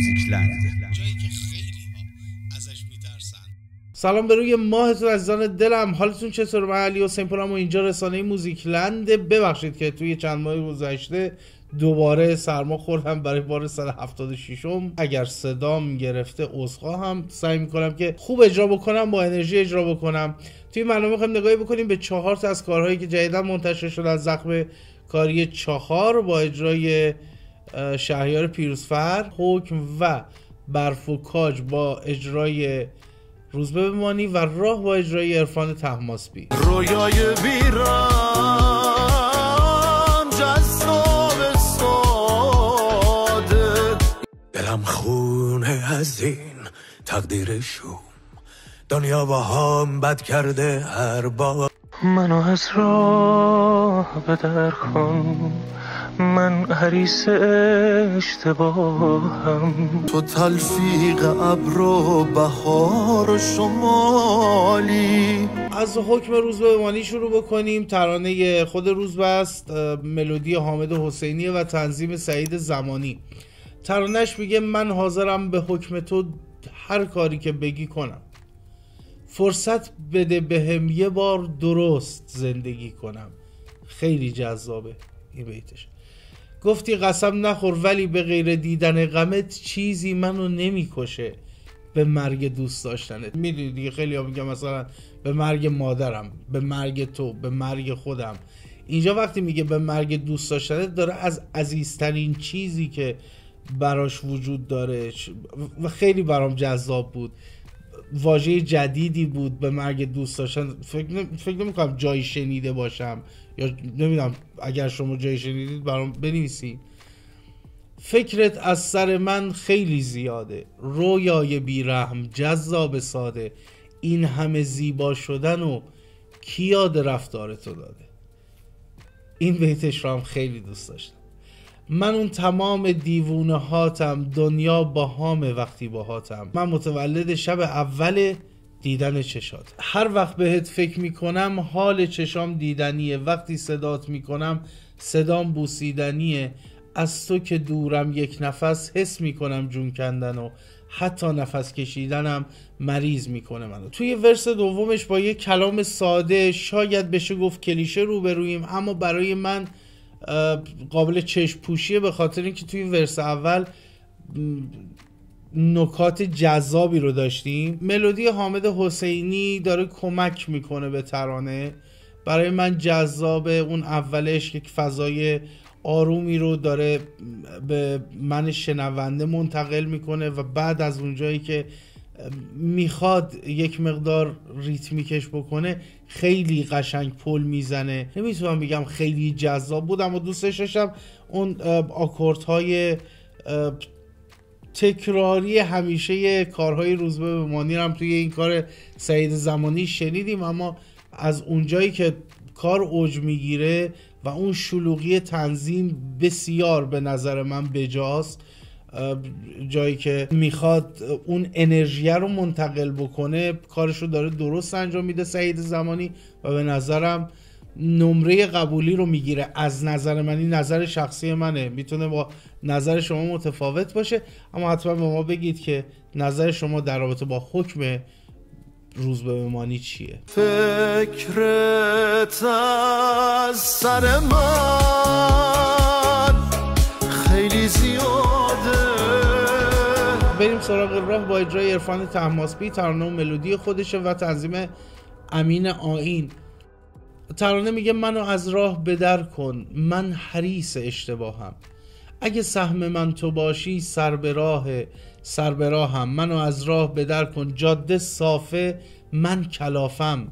موزیکلند، جایی که خیلی ها ازش میترسن. سلام به روی ماهتون عزیزان دلم، حالتون چطور؟ من علی حسین پورم و اینجا رسانه موزیکلند. ببخشید که توی چند ماه گذشته دوباره سرما خوردم برای بار 176م. اگر صدام گرفته عذرخواهم. سعی میکنم که خوب اجرا بکنم، با انرژی اجرا بکنم. توی برنامه میخوایم نگاهی بکنیم به 4 تا از کارهایی که جدیدا منتشر شده از زخم کاری 4 با اجرای شهریار پیروزفر، حکم و برف و کاج با اجرای روزبه بمانی و راه با اجرای عرفان طهماسبی. رویای بیرام جذاب ساده، دلم خونه از این تقدیر شوم، دنیا با هم بد کرده هر بار. منو از راه بدر کن، من حریص اشتباهم، تو تلفیق ابر و بهار و شمالی. از حکم روزبه بمانی شروع بکنیم. ترانه خود روزبه است، ملودی حامد حسینی و تنظیم سعید زمانی. ترانهش میگه من حاضرم به حکم تو هر کاری که بگی کنم، فرصت بده بهم یه بار درست زندگی کنم. خیلی جذابه این بیتش. گفتی قسم نخور ولی به غیر دیدن غمت چیزی منو نمیکشه به مرگ دوست داشتنت. میدونی دیگه خیلی ها میگم مثلا به مرگ مادرم، به مرگ تو، به مرگ خودم. اینجا وقتی میگه به مرگ دوست داشتنت داره از عزیزترین چیزی که براش وجود داره و خیلی برام جذاب بود. واژه جدیدی بود به مرگ دوست داشتن. فکر نمی‌کنم جایی شنیده باشم، یا نمیدونم اگر شما جایی شنیدید برام بنویسید. فکرت از سر من خیلی زیاده، رویای بیرحم جذاب ساده، این همه زیبا شدن و کی یاد رفتار تو داده. این بیتش رو هم خیلی دوست داشتم. من اون تمام دیوونه هاتم، دنیا باهامه وقتی باهاتم، من متولد شب اول دیدن چشات. هر وقت بهت فکر میکنم حال چشام دیدنیه، وقتی صدات میکنم صدام بوسیدنیه، از تو که دورم یک نفس حس میکنم جون کندن و حتی نفس کشیدنم مریض میکنه منو. توی ورس دومش با یک کلام ساده، شاید بشه گفت کلیشه روبرویم، اما برای من قابل چشم پوشیه، به خاطر اینکه توی ورس اول نکات جذابی رو داشتیم. ملودی حامد حسینی داره کمک میکنه به ترانه. برای من جذابه. اون اولش یک فضای آرومی رو داره به من شنونده منتقل میکنه و بعد از اونجایی که میخواد یک مقدار ریتمیکش بکنه خیلی قشنگ پل میزنه. نمیتونم بگم خیلی جذاب بود، اما دوستش داشتم. اون آکوردهای تکراری همیشه کارهای روزبه بمانی هم توی این کار سعید زمانی شنیدیم، اما از اونجایی که کار اوج میگیره و اون شلوغی تنظیم بسیار به نظر من بجاست، جایی که میخواد اون انرژی رو منتقل بکنه کارشو داره درست انجام میده سعید زمانی و به نظرم نمره قبولی رو میگیره. از نظر من، این نظر شخصی منه، میتونه با نظر شما متفاوت باشه، اما حتما به ما بگید که نظر شما در رابطه با حکم روزبه بمانی چیه. فکرت از سر من خیلی زیاده. بریم سراغ راه با اجرای عرفان طهماسبی. ترانه و ملودی خودشه و تنظیم امین آیین. ترانه میگه منو از راه بدر کن، من حریص اشتباهم، اگه سهم من تو باشی سر به راهم، منو از راه بدر کن، جاده صافه من کلافم،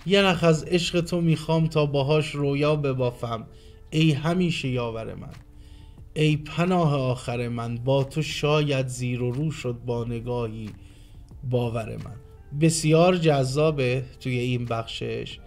یه نخ از عشق تو میخوام تا باهاش رویا ببافم، ای همیشه یاور من، ای پناه آخر من، با تو شاید زیر و رو شد با نگاهی باور من. بسیار جذابه توی این بخشش،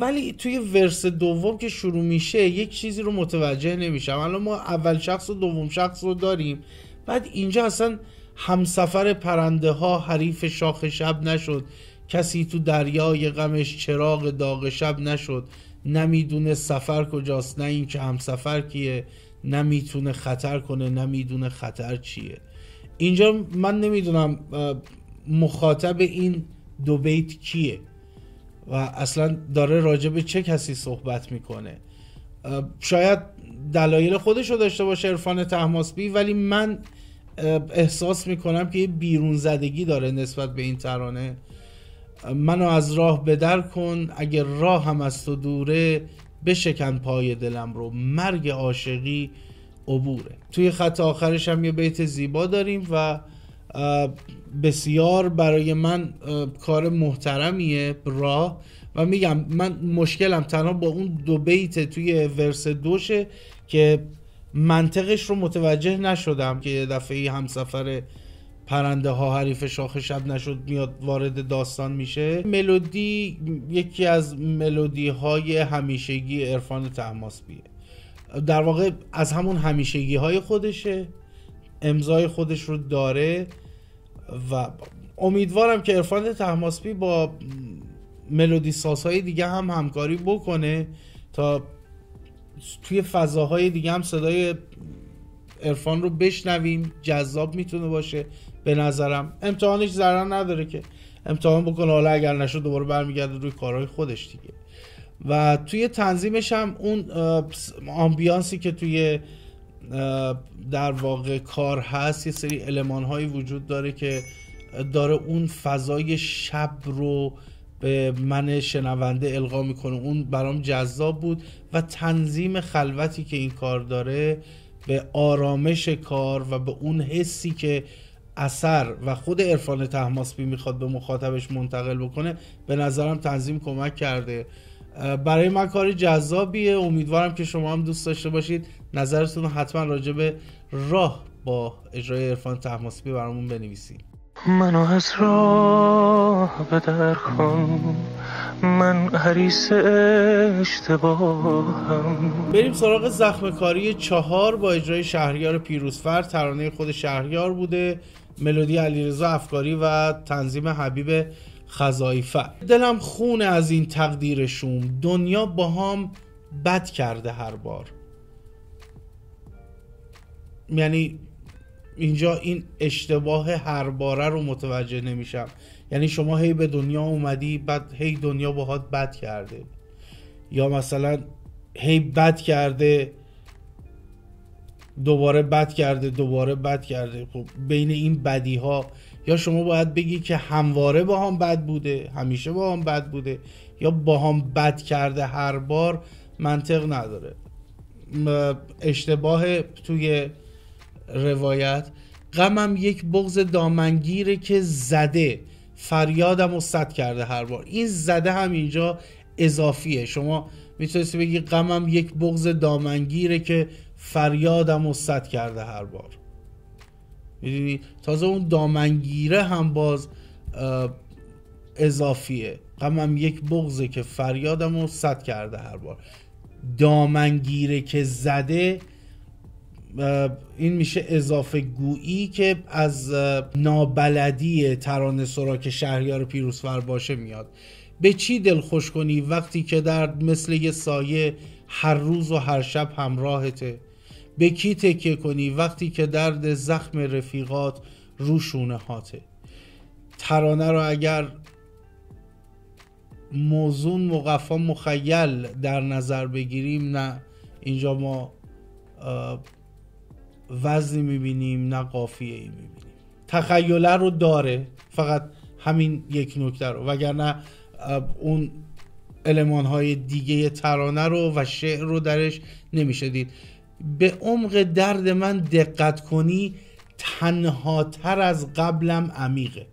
ولی توی ورس دوم که شروع میشه یک چیزی رو متوجه نمیشم. الان ما اول شخص و دوم شخص رو داریم، بعد اینجا اصلا همسفر پرنده ها حریف شاخ شب نشد، کسی تو دریای غمش چراغ داغ شب نشد، نمیدونه سفر کجاست، نه این که همسفر کیه، نمیتونه خطر کنه، نمیدونه خطر چیه. اینجا من نمیدونم مخاطب این دو بیت کیه و اصلا داره راجع به چه کسی صحبت میکنه. شاید دلایل خودشو داشته باشه عرفان طهماسبی، ولی من احساس میکنم که یه بیرون زدگی داره نسبت به این ترانه. منو از راه بدر کن، اگر راه هم از تو دوره، بشکن پای دلم رو، مرگ عاشقی عبوره. توی خط آخرش هم یه بیت زیبا داریم و بسیار برای من کار محترمیه راه. و میگم من مشکلم تنها با اون دو بیت توی ورس دوشه که منطقش رو متوجه نشدم که یه دفعه همسفر پرنده ها حریف شاخ شب نشد میاد وارد داستان میشه. ملودی یکی از ملودی های همیشگی عرفان طهماسبیه، در واقع از همون همیشگی های خودشه، امضای خودش رو داره و امیدوارم که عرفان طهماسبی با ملودی سازهای دیگه هم همکاری بکنه تا توی فضاهای دیگه هم صدای عرفان رو بشنویم. جذاب میتونه باشه به نظرم. امتحانش ضرر نداره که امتحان بکنه، حالا اگر نشد دوباره برمیگرده روی کارهای خودش دیگه. و توی تنظیمش هم اون آمبیانسی که توی در واقع کار هست، یه سری المان هایی وجود داره که داره اون فضای شب رو به من شنونده القا میکنه. اون برام جذاب بود و تنظیم خلوتی که این کار داره به آرامش کار و به اون حسی که اثر و خود عرفان طهماسبی میخواد به مخاطبش منتقل بکنه به نظرم تنظیم کمک کرده. برای من کار جذابیه. امیدوارم که شما هم دوست داشته باشید. نظرتون رو حتما راجع به راه با اجرای عرفان طهماسبی برامون بنویسید. منو از راه بدر کن، من حریص اشتباهم. بریم سراغ زخم کاری 4 با اجرای شهریار پیروزفر. ترانه خود شهریار بوده، ملودی علیرضا افکاری و تنظیم حبیب خزایی‌فر. دلم خونه از این تقدیر شوم، دنیا باهام بد کرده هر بار. یعنی اینجا این اشتباه هر باره رو متوجه نمیشم. یعنی شما هی به دنیا اومدی، بعد هی دنیا باهات بد کرده، یا مثلا هی بد کرده دوباره بد کرده دوباره بد کرده. خب بین این بدی ها یا شما باید بگی که همواره با هم بد بوده، همیشه با هم بد بوده، یا با هم بد کرده هر بار. منطق نداره. اشتباه توی روایت. غمم یک بغض دامنگیره که زده، فریادم رو صد کرده هر بار. این زده هم اینجا اضافیه. شما میتونستی بگی غمم یک بغض دامنگیره که فریادم رو صد کرده هر بار. میدونی تازه اون دامنگیره هم باز اضافیه. غمم یک بغضه که فریادم رو صد کرده هر بار. دامنگیره که زده، این میشه اضافه گویی که از نابلدی ترانه سراغ شهریار پیروزفر باشه میاد. به چی دل خوش کنی وقتی که درد مثل یه سایه هر روز و هر شب همراهته؟ به کی تکیه کنی وقتی که درد زخم رفیقات روشونه هاته؟ ترانه رو اگر موزون مقفا مخیل در نظر بگیریم، نه اینجا ما وزنی میبینیم نه قافیه ای میبینیم. تخیله رو داره، فقط همین یک نکته رو، وگرنه اون المان های دیگه ترانه رو و شعر رو درش نمیشه دید. به عمق درد من دقت کنی، تنها تر از قبلم عمیقه.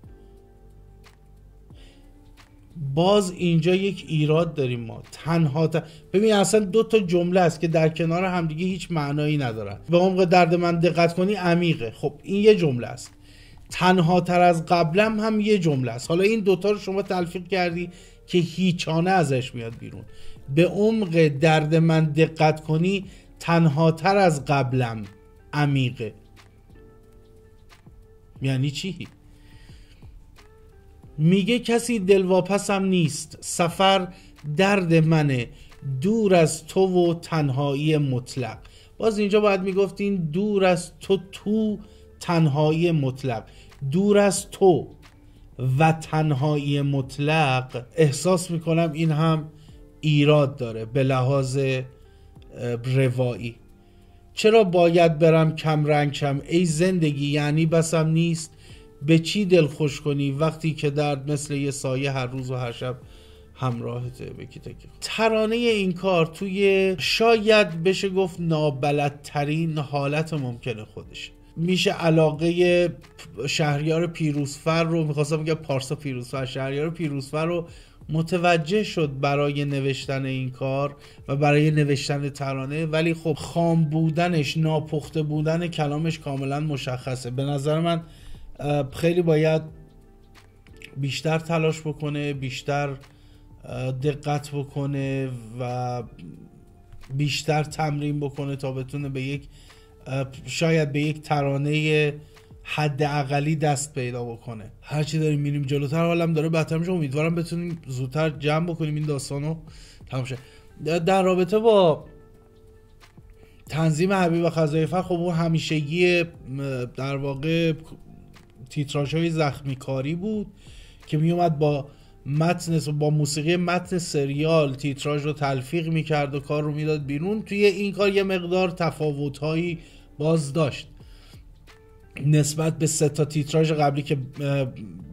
باز اینجا یک ایراد داریم ما. تنها ببین اصلا 2 تا جمله است که در کنار همدیگه هیچ معنایی ندارن. به عمق درد من دقت کنی عمیقه، خب این یه جمله است. تنها تر از قبلم هم یه جمله است. حالا این 2 تا رو شما تلفیق کردی که هیچانه ازش میاد بیرون. به عمق درد من دقت کنی، تنها تر از قبلم عمیقه. یعنی چی؟ میگه کسی دلواپسم نیست، سفر درد منه، دور از تو و تنهایی مطلق. باز اینجا باید میگفتین دور از تو تنهایی مطلق. دور از تو و تنهایی مطلق احساس میکنم این هم ایراد داره به لحاظ روایی. چرا باید برم کم رنگ شم ای زندگی، یعنی بسم نیست به چی دل خوش کنی وقتی که درد مثل یه سایه هر روز و هر شب همراهته. بکی تکی. ترانه این کار توی شاید بشه گفت نابلدترین حالت ممکنه خودش. میشه علاقه شهریار پیروزفر رو، میخواستم بگم پارسا پیروزفر، شهریار پیروزفر رو متوجه شد برای نوشتن این کار و برای نوشتن ترانه، ولی خب خام بودنش، ناپخته بودن کلامش کاملا مشخصه. به نظر من خیلی باید بیشتر تلاش بکنه، بیشتر دقت بکنه و بیشتر تمرین بکنه تا بتونه به یک شاید به یک ترانه حداقلی دست پیدا بکنه. هرچی داریم میریم جلوتر حالم داره بهتر میشه. امیدوارم بتونیم زودتر جمع بکنیم این داستانو تمام شه. در رابطه با تنظیم حبیب خزایفر، خب اون همیشگی در واقع تیتراژهای زخمی کاری بود که میومد با متن، با موسیقی متن سریال تیتراژ رو تلفیق میکرد و کار رو میداد بیرون. توی این کار یه مقدار تفاوت‌هایی باز داشت نسبت به 3 تا تیتراژ قبلی که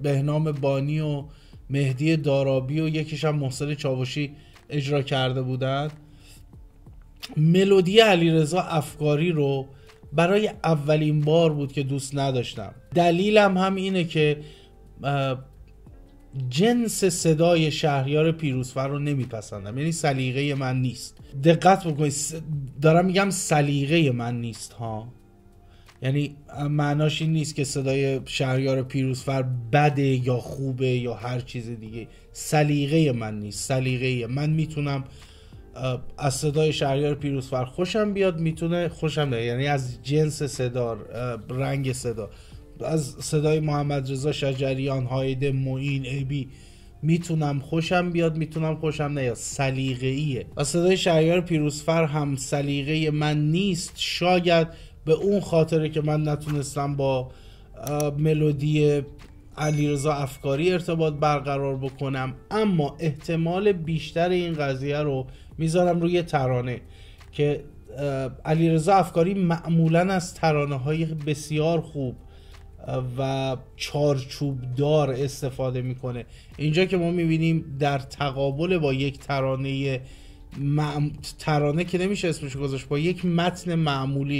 بهنام بانی و مهدی دارابی و یکیش هم محسن چاوشی اجرا کرده بودند. ملودی علیرضا افکاری رو برای اولین بار بود که دوست نداشتم. دلیلم هم اینه که جنس صدای شهریار پیروزفر رو نمیپسندم، یعنی سلیقه من نیست. دقت بکنید دارم میگم سلیقه من نیست ها، یعنی معناش این نیست که صدای شهریار پیروزفر بده یا خوبه یا هر چیز دیگه. سلیقه من نیست. سلیقه من میتونم از صدای شهریار پیروزفر خوشم بیاد، میتونه خوشم نیاد، یعنی از جنس صدا، رنگ صدا. از صدای محمد رضا شجریان، هایده معین، ابی میتونم خوشم بیاد، میتونم خوشم نیاد. سلیقه‌ایه. و صدای شهریار پیروزفر هم سلیقه من نیست، شاید به اون خاطره که من نتونستم با ملودی علیرضا افکاری ارتباط برقرار بکنم. اما احتمال بیشتر این قضیه رو میذارم روی ترانه که علیرضا افکاری معمولا از ترانه های بسیار خوب و چارچوب دار استفاده میکنه. اینجا که ما میبینیم در تقابل با یک ترانه که نمیشه اسمش گذاشت، با یک متن معمولی،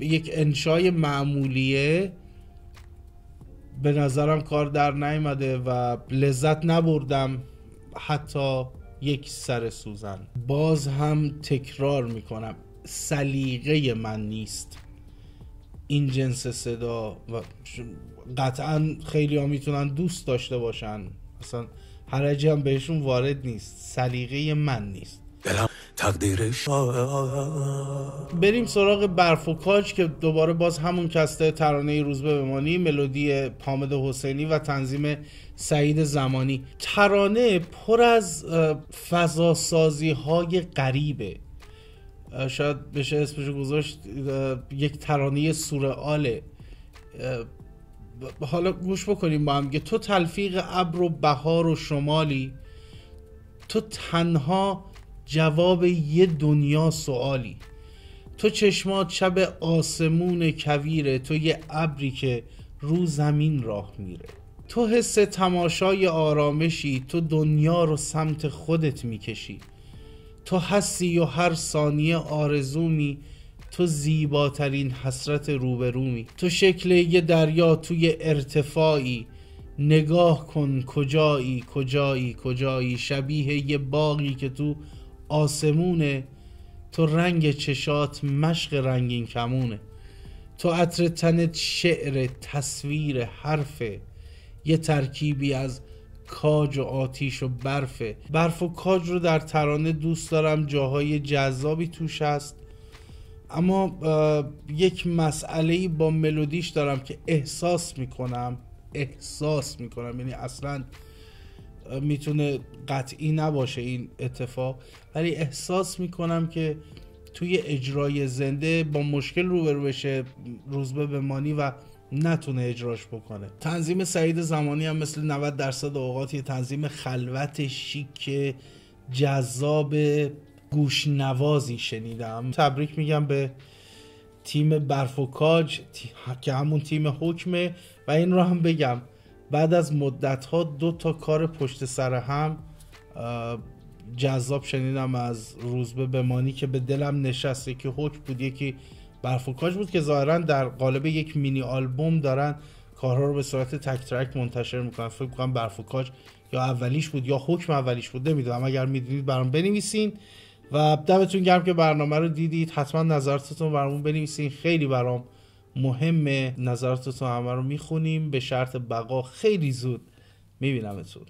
یک انشای معمولیه، به نظرم کار در نیامده و لذت نبردم حتی یک سر سوزن. باز هم تکرار میکنم سلیقه من نیست این جنس صدا و قطعا خیلی ها میتونن دوست داشته باشن، اصلا حرجی هم بهشون وارد نیست. سلیقه من نیست. تقدیرش. بریم سراغ برف و کاج که دوباره باز همون کسته ترانه روزبه بمانی، ملودی حامد حسینی و تنظیم سعید زمانی. ترانه پر از فضاسازی های غریبه، شاید بشه اسمشو گذاشت یک ترانه سورئاله. حالا گوش بکنیم با هم. تو تلفیق ابر و بهار و شمالی، تو تنها جواب یه دنیا سوالی، تو چشمات شب آسمون کویره، تو یه ابری که رو زمین راه میره، تو حس تماشای آرامشی، تو دنیا رو سمت خودت میکشی، تو هستی و هر ثانیه آرزومی، تو زیباترین حسرت روبرومی، تو شکل یه دریا توی ارتفاعی، نگاه کن کجایی کجایی کجایی، شبیه یه باغی که تو آسمونه، تو رنگ چشات مشق رنگین کمونه، تو عطر تنت شعر تصویر حرفه، یه ترکیبی از کاج و آتیش و برفه. برف و کاج رو در ترانه دوست دارم، جاهای جذابی توش هست، اما یک مسئله‌ای با ملودیش دارم که احساس میکنم، یعنی اصلا میتونه قطعی نباشه این اتفاق، ولی احساس میکنم که توی اجرای زنده با مشکل روبرو بشه روزبه بمانی و نتونه اجراش بکنه. تنظیم سعید زمانی هم مثل 90% اوقات یه تنظیم خلوت شیک جذاب گوشنوازی شنیدم. تبریک میگم به تیم برف و کاج که همون تیم حکمه و این رو هم بگم بعد از مدت ها 2 تا کار پشت سر هم جذاب شنیدم از روزبه بمانی که به دلم نشسته، که حکم بود یکی برف و کاج بود که ظاهرا در قالب یک مینی آلبوم دارن کارها رو به صورت تک ترک منتشر میکنن. فکر کنم برف و کاج یا اولیش بود یا حکم اولیش بود، نمیدونم. اگر میدونید برام بنویسین و دمتون گرم که برنامه رو دیدید. حتما نظراتتون برامون بنویسین، خیلی برام مهمه. نظراتتون همه رو میخونیم. به شرط بقا خیلی زود میبینمتون.